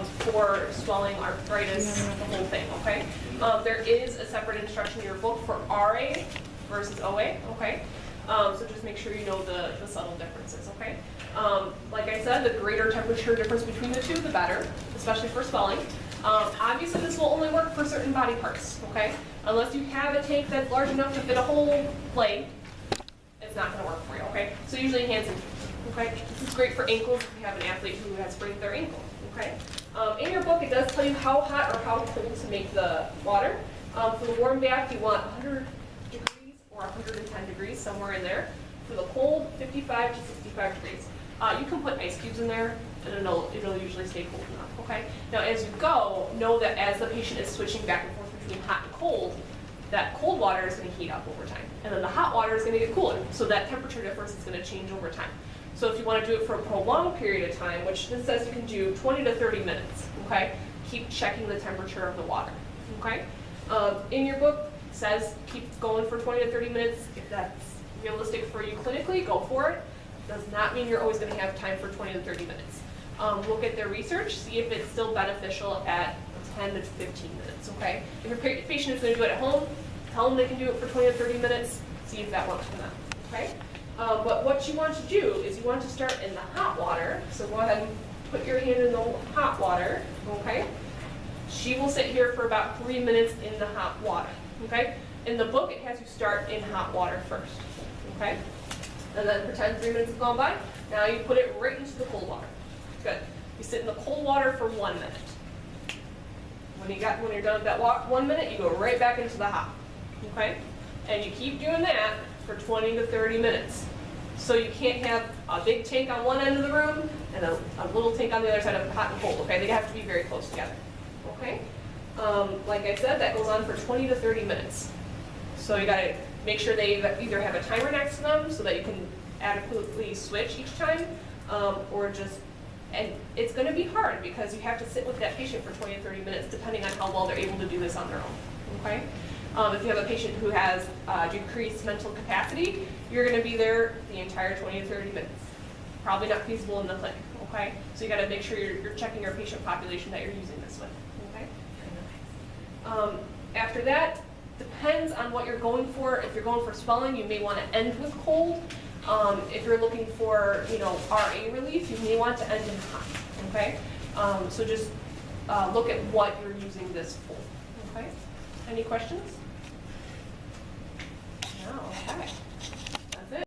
for swelling, arthritis, the whole thing, okay? There is a separate instruction in your book for RA versus OA, okay? So just make sure you know the subtle differences, okay? Like I said, the greater temperature difference between the two, the better, especially for swelling. Obviously, this will only work for certain body parts, okay? Unless you have a tank that's large enough to fit a whole leg, it's not going to work for you, okay? So usually hands and feet, okay? This is great for ankles if you have an athlete who has sprained their ankle, okay? In your book, it does tell you how hot or how cold to make the water. For the warm bath, you want 100 degrees or 110 degrees, somewhere in there. For the cold, 55 to 65 degrees. You can put ice cubes in there, and it'll usually stay cold enough, okay? Now, as you go, know that as the patient is switching back and forth between hot and cold, that cold water is going to heat up over time. And then the hot water is going to get cooler. So that temperature difference is going to change over time. So if you want to do it for a prolonged period of time, which this says you can do 20 to 30 minutes, okay? Keep checking the temperature of the water, okay? In your book, it says keep going for 20 to 30 minutes. If that's realistic for you clinically, go for it. Does not mean you're always going to have time for 20 to 30 minutes. Look at their research, see if it's still beneficial at 10 to 15 minutes, okay? If your patient is going to do it at home, tell them they can do it for 20 to 30 minutes, see if that works for them, okay? But what you want to do is you want to start in the hot water, so go ahead and put your hand in the hot water, okay? She will sit here for about 3 minutes in the hot water, okay? In the book, it has you start in hot water first, okay? And then pretend 3 minutes have gone by. Now you put it right into the cold water. Good. You sit in the cold water for 1 minute. When you're done with that 1 minute, you go right back into the hot. Okay? And you keep doing that for 20 to 30 minutes. So you can't have a big tank on one end of the room and a little tank on the other side of hot and cold. Okay? They have to be very close together. Okay? Like I said, that goes on for 20 to 30 minutes. So you gotta make sure they either have a timer next to them so that you can adequately switch each time, or just, and it's going to be hard because you have to sit with that patient for 20 to 30 minutes depending on how well they're able to do this on their own, okay? If you have a patient who has decreased mental capacity, you're going to be there the entire 20 to 30 minutes. Probably not feasible in the clinic, okay? So you got to make sure you're checking your patient population that you're using this with, okay? After that, depends on what you're going for. If you're going for swelling, you may want to end with cold. If you're looking for, RA relief, you may want to end in hot, okay? So just look at what you're using this for, okay? Any questions? No, okay.